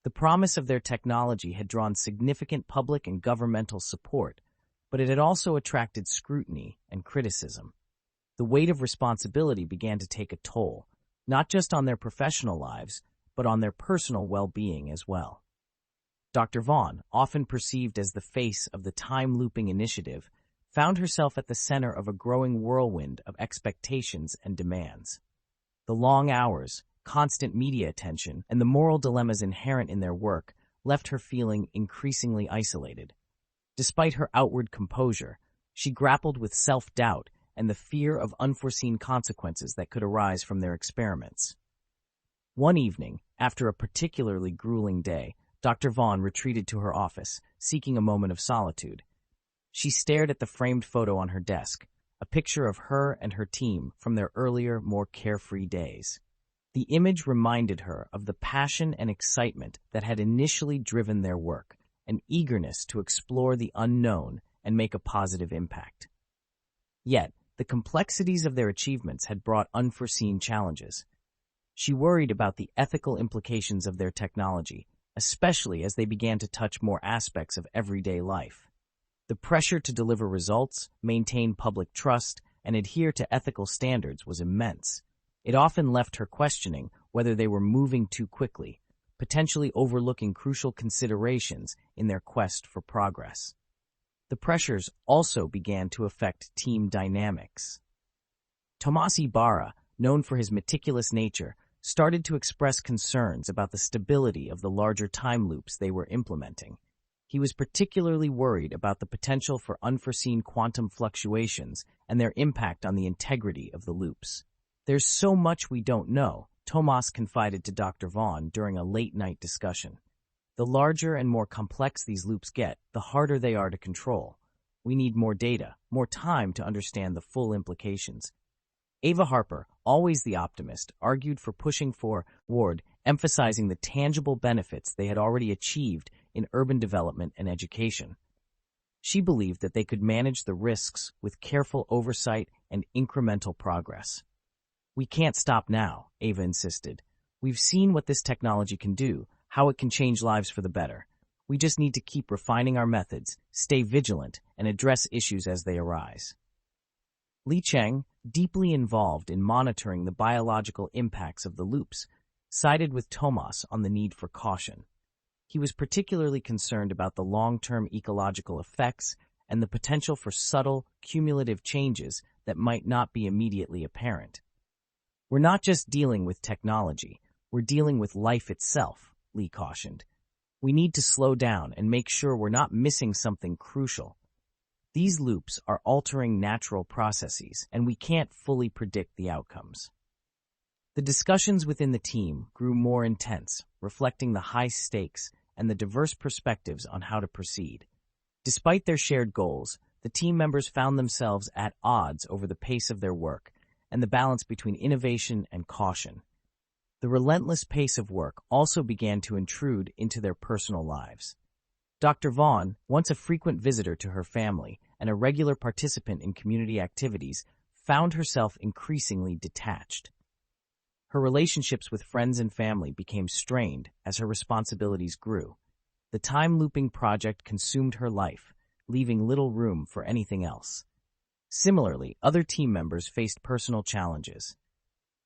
The promise of their technology had drawn significant public and governmental support, but it had also attracted scrutiny and criticism. The weight of responsibility began to take a toll, not just on their professional lives, but on their personal well-being as well. Dr. Vaughn, often perceived as the face of the time-looping initiative, found herself at the center of a growing whirlwind of expectations and demands. The long hours, constant media attention, and the moral dilemmas inherent in their work left her feeling increasingly isolated. Despite her outward composure, she grappled with self-doubt and the fear of unforeseen consequences that could arise from their experiments. One evening, after a particularly grueling day, Dr. Vaughn retreated to her office, seeking a moment of solitude. She stared at the framed photo on her desk, a picture of her and her team from their earlier, more carefree days. The image reminded her of the passion and excitement that had initially driven their work, an eagerness to explore the unknown and make a positive impact. Yet, the complexities of their achievements had brought unforeseen challenges. She worried about the ethical implications of their technology, especially as they began to touch more aspects of everyday life. The pressure to deliver results, maintain public trust, and adhere to ethical standards was immense. It often left her questioning whether they were moving too quickly, potentially overlooking crucial considerations in their quest for progress. The pressures also began to affect team dynamics. Tomas Ibarra, known for his meticulous nature, started to express concerns about the stability of the larger time loops they were implementing. He was particularly worried about the potential for unforeseen quantum fluctuations and their impact on the integrity of the loops. "There's so much we don't know," Tomas confided to Dr. Vaughn during a late-night discussion. "The larger and more complex these loops get, the harder they are to control. We need more data, more time to understand the full implications." Ava Harper, always the optimist, argued for pushing forward, emphasizing the tangible benefits they had already achieved in urban development and education. She believed that they could manage the risks with careful oversight and incremental progress. "We can't stop now," Ava insisted. "We've seen what this technology can do, how it can change lives for the better. We just need to keep refining our methods, stay vigilant, and address issues as they arise." Li Cheng, deeply involved in monitoring the biological impacts of the loops, sided with Tomas on the need for caution. He was particularly concerned about the long-term ecological effects and the potential for subtle, cumulative changes that might not be immediately apparent. "We're not just dealing with technology, we're dealing with life itself," Li cautioned. "We need to slow down and make sure we're not missing something crucial. These loops are altering natural processes, and we can't fully predict the outcomes." The discussions within the team grew more intense, reflecting the high stakes and the diverse perspectives on how to proceed. Despite their shared goals, the team members found themselves at odds over the pace of their work and the balance between innovation and caution. The relentless pace of work also began to intrude into their personal lives. Dr. Vaughn, once a frequent visitor to her family and a regular participant in community activities, found herself increasingly detached. Her relationships with friends and family became strained as her responsibilities grew. The time-looping project consumed her life, leaving little room for anything else. Similarly, other team members faced personal challenges.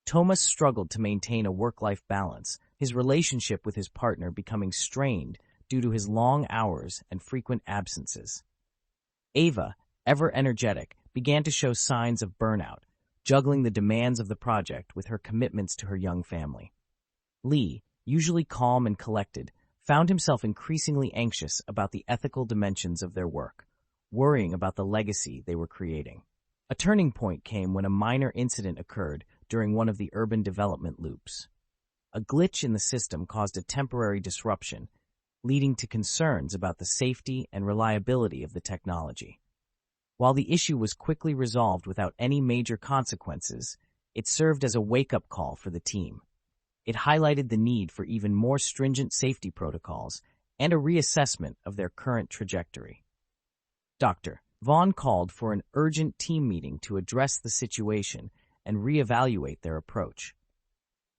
Thomas struggled to maintain a work-life balance, his relationship with his partner becoming strained due to his long hours and frequent absences. Ava, ever energetic, began to show signs of burnout, juggling the demands of the project with her commitments to her young family. Lee, usually calm and collected, found himself increasingly anxious about the ethical dimensions of their work, worrying about the legacy they were creating. A turning point came when a minor incident occurred during one of the urban development loops. A glitch in the system caused a temporary disruption, leading to concerns about the safety and reliability of the technology. While the issue was quickly resolved without any major consequences, it served as a wake-up call for the team. It highlighted the need for even more stringent safety protocols and a reassessment of their current trajectory. Dr. Vaughn called for an urgent team meeting to address the situation and reevaluate their approach.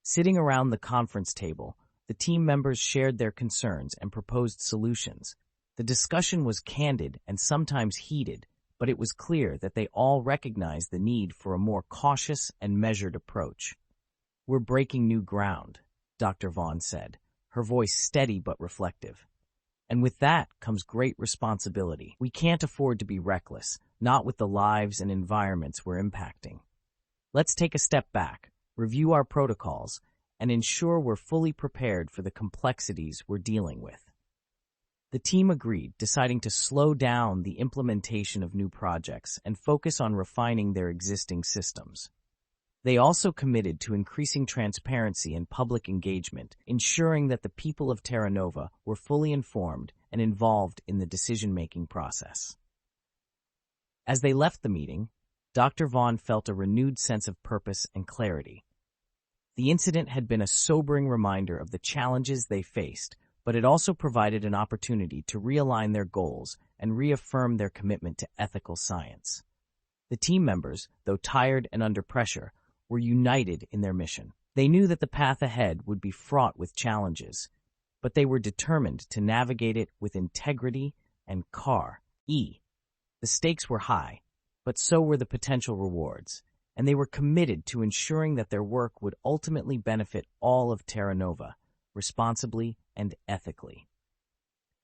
Sitting around the conference table, the team members shared their concerns and proposed solutions. The discussion was candid and sometimes heated, but it was clear that they all recognized the need for a more cautious and measured approach. "We're breaking new ground," Dr. Vaughn said, her voice steady but reflective. "And with that comes great responsibility. We can't afford to be reckless, not with the lives and environments we're impacting. Let's take a step back, review our protocols, and ensure we're fully prepared for the complexities we're dealing with." The team agreed, deciding to slow down the implementation of new projects and focus on refining their existing systems. They also committed to increasing transparency and public engagement, ensuring that the people of Terra Nova were fully informed and involved in the decision-making process. As they left the meeting, Dr. Vaughn felt a renewed sense of purpose and clarity. The incident had been a sobering reminder of the challenges they faced, but it also provided an opportunity to realign their goals and reaffirmed their commitment to ethical science. The team members, though tired and under pressure, were united in their mission. They knew that the path ahead would be fraught with challenges, but they were determined to navigate it with integrity and The stakes were high, but so were the potential rewards, and they were committed to ensuring that their work would ultimately benefit all of Terra Nova, responsibly and ethically.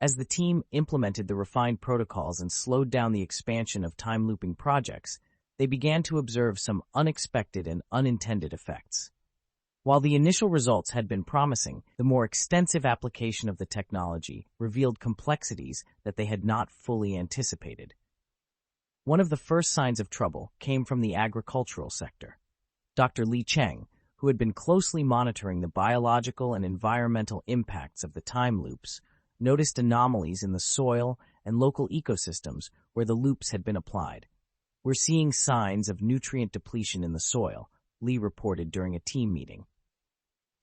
As the team implemented the refined protocols and slowed down the expansion of time-looping projects, they began to observe some unexpected and unintended effects. While the initial results had been promising, the more extensive application of the technology revealed complexities that they had not fully anticipated. One of the first signs of trouble came from the agricultural sector. Dr. Li Cheng, who had been closely monitoring the biological and environmental impacts of the time loops, noticed anomalies in the soil and local ecosystems where the loops had been applied. "We're seeing signs of nutrient depletion in the soil," Li reported during a team meeting.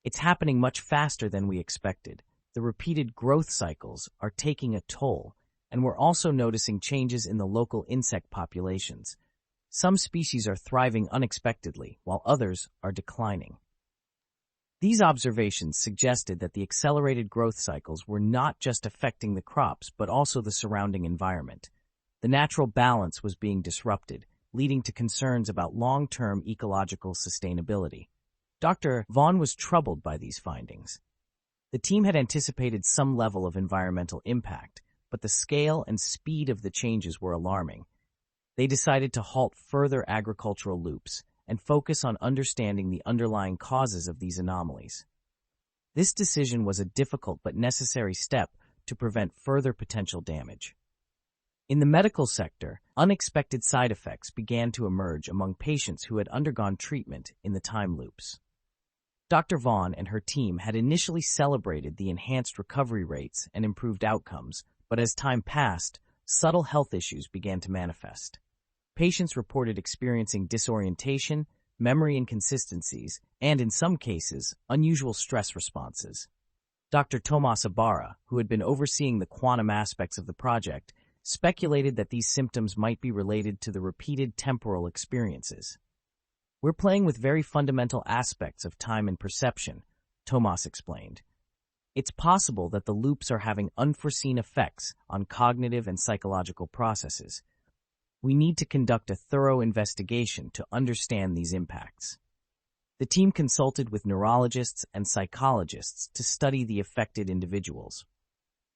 "It's happening much faster than we expected. The repeated growth cycles are taking a toll, and we're also noticing changes in the local insect populations. Some species are thriving unexpectedly, while others are declining." These observations suggested that the accelerated growth cycles were not just affecting the crops, but also the surrounding environment. The natural balance was being disrupted, leading to concerns about long-term ecological sustainability. Dr. Vaughn was troubled by these findings. The team had anticipated some level of environmental impact, but the scale and speed of the changes were alarming. They decided to halt further agricultural loops and focus on understanding the underlying causes of these anomalies. This decision was a difficult but necessary step to prevent further potential damage. In the medical sector, unexpected side effects began to emerge among patients who had undergone treatment in the time loops. Dr. Vaughn and her team had initially celebrated the enhanced recovery rates and improved outcomes, but as time passed, subtle health issues began to manifest. Patients reported experiencing disorientation, memory inconsistencies, and in some cases, unusual stress responses. Dr. Tomas Ibarra, who had been overseeing the quantum aspects of the project, speculated that these symptoms might be related to the repeated temporal experiences. "We're playing with very fundamental aspects of time and perception," Tomas explained. "It's possible that the loops are having unforeseen effects on cognitive and psychological processes. We need to conduct a thorough investigation to understand these impacts." The team consulted with neurologists and psychologists to study the affected individuals.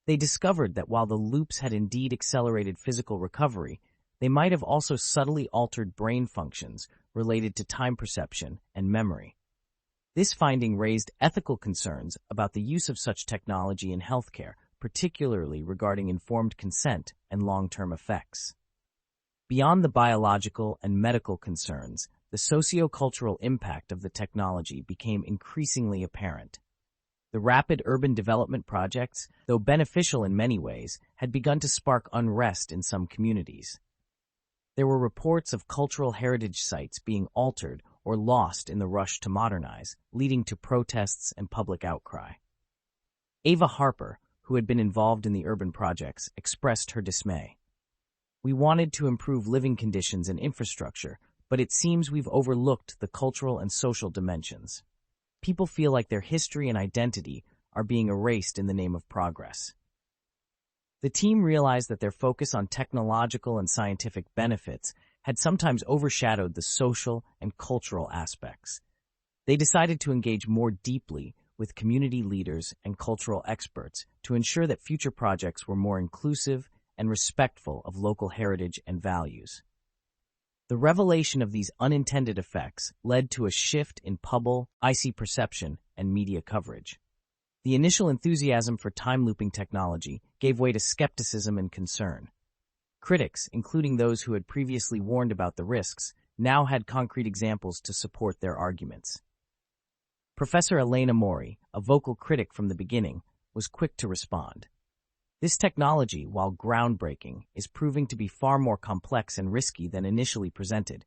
They discovered that while the loops had indeed accelerated physical recovery, they might have also subtly altered brain functions related to time perception and memory. This finding raised ethical concerns about the use of such technology in healthcare, particularly regarding informed consent and long-term effects. Beyond the biological and medical concerns, the socio-cultural impact of the technology became increasingly apparent. The rapid urban development projects, though beneficial in many ways, had begun to spark unrest in some communities. There were reports of cultural heritage sites being altered or lost in the rush to modernize, leading to protests and public outcry. Ava Harper, who had been involved in the urban projects, expressed her dismay. "We wanted to improve living conditions and infrastructure, but it seems we've overlooked the cultural and social dimensions. People feel like their history and identity are being erased in the name of progress." The team realized that their focus on technological and scientific benefits had sometimes overshadowed the social and cultural aspects. They decided to engage more deeply with community leaders and cultural experts to ensure that future projects were more inclusive and respectful of local heritage and values. The revelation of these unintended effects led to a shift in public perception and media coverage. The initial enthusiasm for time-looping technology gave way to skepticism and concern. Critics, including those who had previously warned about the risks, now had concrete examples to support their arguments. Professor Elena Mori, a vocal critic from the beginning, was quick to respond. "This technology, while groundbreaking, is proving to be far more complex and risky than initially presented.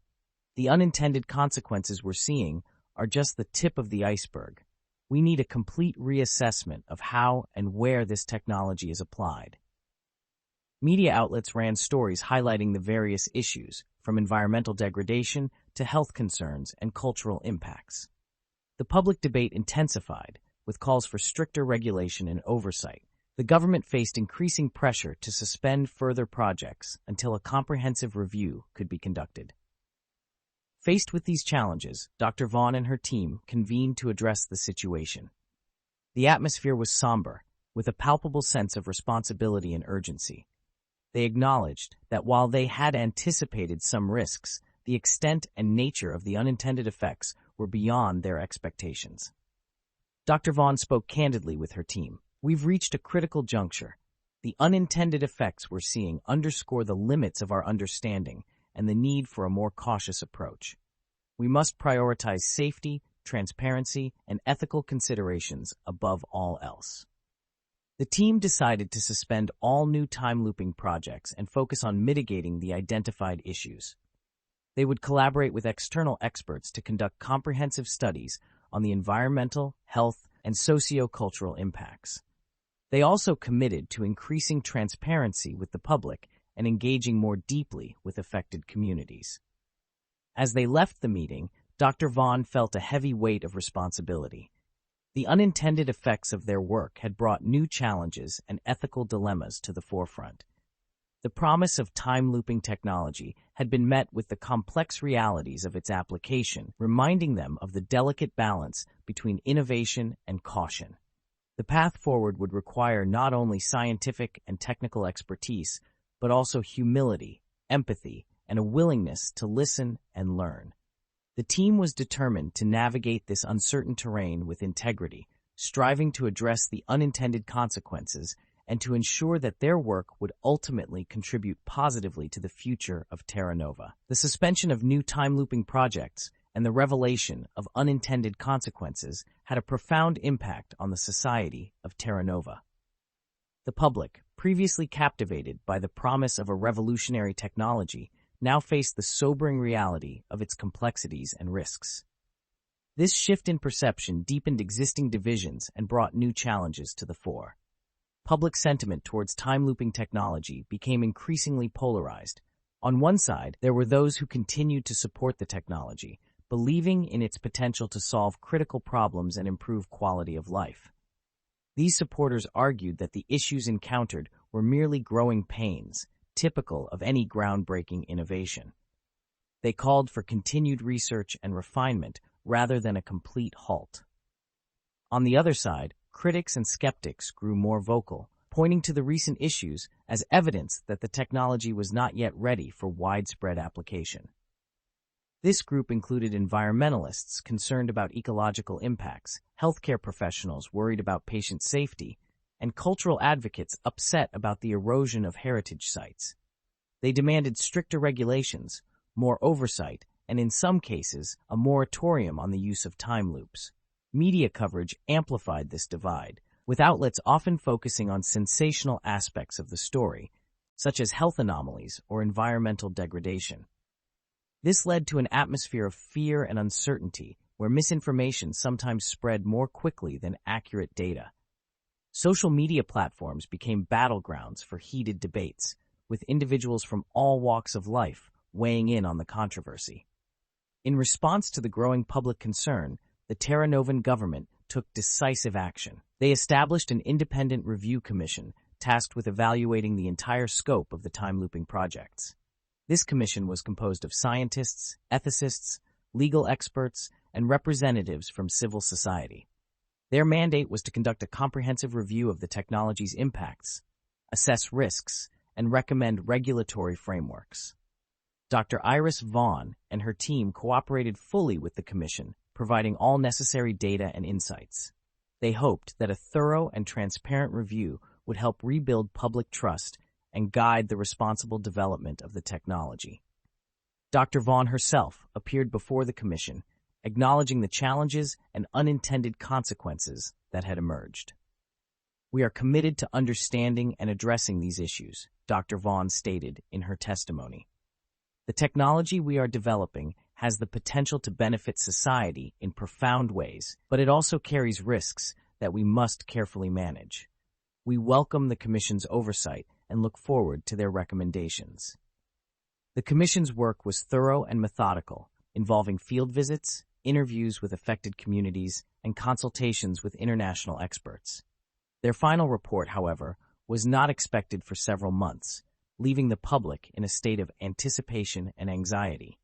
The unintended consequences we're seeing are just the tip of the iceberg. We need a complete reassessment of how and where this technology is applied." Media outlets ran stories highlighting the various issues, from environmental degradation to health concerns and cultural impacts. The public debate intensified, with calls for stricter regulation and oversight. The government faced increasing pressure to suspend further projects until a comprehensive review could be conducted. Faced with these challenges, Dr. Vaughn and her team convened to address the situation. The atmosphere was somber, with a palpable sense of responsibility and urgency. They acknowledged that while they had anticipated some risks, the extent and nature of the unintended effects were beyond their expectations. Dr. Vaughn spoke candidly with her team. "We've reached a critical juncture. The unintended effects we're seeing underscore the limits of our understanding and the need for a more cautious approach. We must prioritize safety, transparency, and ethical considerations above all else." The team decided to suspend all new time-looping projects and focus on mitigating the identified issues. They would collaborate with external experts to conduct comprehensive studies on the environmental, health, and socio-cultural impacts. They also committed to increasing transparency with the public and engaging more deeply with affected communities. As they left the meeting, Dr. Vaughn felt a heavy weight of responsibility. The unintended effects of their work had brought new challenges and ethical dilemmas to the forefront. The promise of time-looping technology had been met with the complex realities of its application, reminding them of the delicate balance between innovation and caution. The path forward would require not only scientific and technical expertise, but also humility, empathy, and a willingness to listen and learn. The team was determined to navigate this uncertain terrain with integrity, striving to address the unintended consequences and to ensure that their work would ultimately contribute positively to the future of Terra Nova. The suspension of new time-looping projects and the revelation of unintended consequences had a profound impact on the society of Terra Nova. The public, previously captivated by the promise of a revolutionary technology, now faced the sobering reality of its complexities and risks. This shift in perception deepened existing divisions and brought new challenges to the fore. Public sentiment towards time-looping technology became increasingly polarized. On one side, there were those who continued to support the technology, believing in its potential to solve critical problems and improve quality of life. These supporters argued that the issues encountered were merely growing pains, typical of any groundbreaking innovation. They called for continued research and refinement rather than a complete halt. On the other side, critics and skeptics grew more vocal, pointing to the recent issues as evidence that the technology was not yet ready for widespread application. This group included environmentalists concerned about ecological impacts, healthcare professionals worried about patient safety, and cultural advocates upset about the erosion of heritage sites. They demanded stricter regulations, more oversight, and in some cases, a moratorium on the use of time loops. Media coverage amplified this divide, with outlets often focusing on sensational aspects of the story, such as health anomalies or environmental degradation. This led to an atmosphere of fear and uncertainty, where misinformation sometimes spread more quickly than accurate data. Social media platforms became battlegrounds for heated debates, with individuals from all walks of life weighing in on the controversy. In response to the growing public concern, the Terra Novan government took decisive action. They established an independent review commission tasked with evaluating the entire scope of the time-looping projects. This commission was composed of scientists, ethicists, legal experts, and representatives from civil society. Their mandate was to conduct a comprehensive review of the technology's impacts, assess risks, and recommend regulatory frameworks. Dr. Iris Vaughn and her team cooperated fully with the commission, providing all necessary data and insights. They hoped that a thorough and transparent review would help rebuild public trust and guide the responsible development of the technology. Dr. Vaughn herself appeared before the commission, acknowledging the challenges and unintended consequences that had emerged. "We are committed to understanding and addressing these issues," Dr. Vaughn stated in her testimony. "The technology we are developing has the potential to benefit society in profound ways, but it also carries risks that we must carefully manage. We welcome the Commission's oversight and look forward to their recommendations. The Commission's work was thorough and methodical, involving field visits, interviews with affected communities, and consultations with international experts. Their final report, however, was not expected for several months, leaving the public in a state of anticipation and anxiety.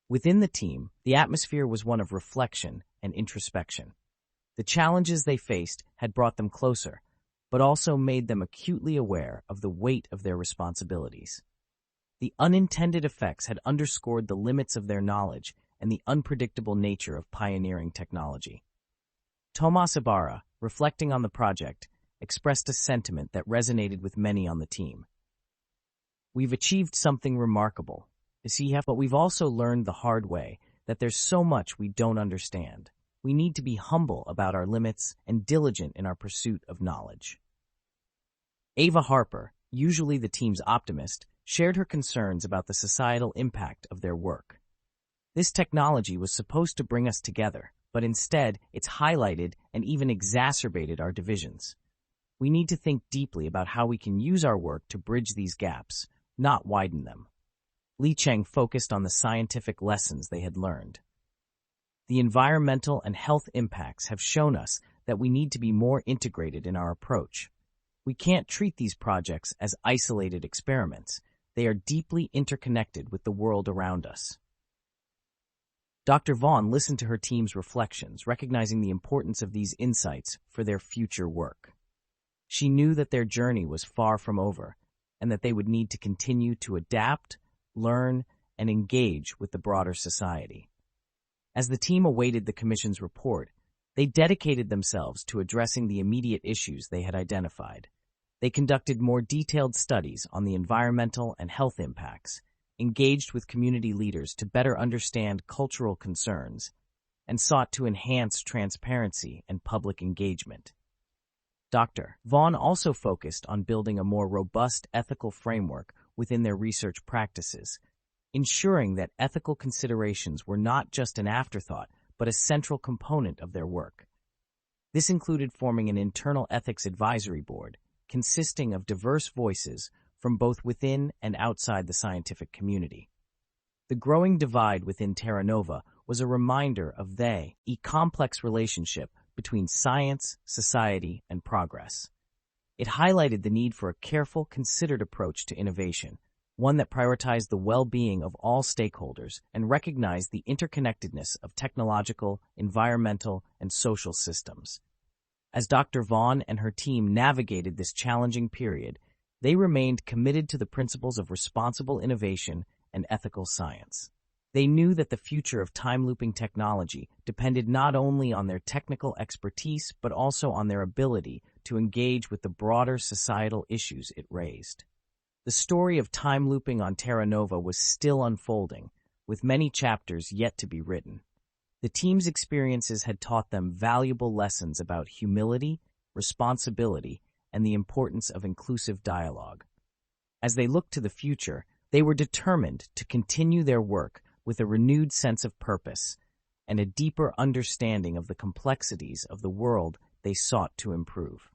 Within the team, the atmosphere was one of reflection and introspection. The challenges they faced had brought them closer, but also made them acutely aware of the weight of their responsibilities. The unintended effects had underscored the limits of their knowledge and the unpredictable nature of pioneering technology. Tomas Ibarra, reflecting on the project, expressed a sentiment that resonated with many on the team. "We've achieved something remarkable, but we've also learned the hard way that there's so much we don't understand. We need to be humble about our limits and diligent in our pursuit of knowledge." Ava Harper, usually the team's optimist, shared her concerns about the societal impact of their work. This technology was supposed to bring us together, but instead it's highlighted and even exacerbated our divisions. We need to think deeply about how we can use our work to bridge these gaps, not widen them. Li Cheng focused on the scientific lessons they had learned. The environmental and health impacts have shown us that we need to be more integrated in our approach. We can't treat these projects as isolated experiments. They are deeply interconnected with the world around us. Dr. Vaughn listened to her team's reflections, recognizing the importance of these insights for their future work. She knew that their journey was far from over, and that they would need to continue to adapt, learn, and engage with the broader society. As the team awaited the Commission's report, they dedicated themselves to addressing the immediate issues they had identified. They conducted more detailed studies on the environmental and health impacts, engaged with community leaders to better understand cultural concerns, and sought to enhance transparency and public engagement. Dr. Vaughn also focused on building a more robust ethical framework within their research practices, ensuring that ethical considerations were not just an afterthought, but a central component of their work. This included forming an internal ethics advisory board, consisting of diverse voices from both within and outside the scientific community. The growing divide within Terra Nova was a reminder of the complex relationship between science, society, and progress. It highlighted the need for a careful, considered approach to innovation, one that prioritized the well-being of all stakeholders and recognized the interconnectedness of technological, environmental, and social systems. As Dr. Vaughn and her team navigated this challenging period, they remained committed to the principles of responsible innovation and ethical science. They knew that the future of time-looping technology depended not only on their technical expertise, but also on their ability to engage with the broader societal issues it raised. The story of time looping on Terra Nova was still unfolding, with many chapters yet to be written. The team's experiences had taught them valuable lessons about humility, responsibility, and the importance of inclusive dialogue. As they looked to the future, they were determined to continue their work with a renewed sense of purpose and a deeper understanding of the complexities of the world they sought to improve.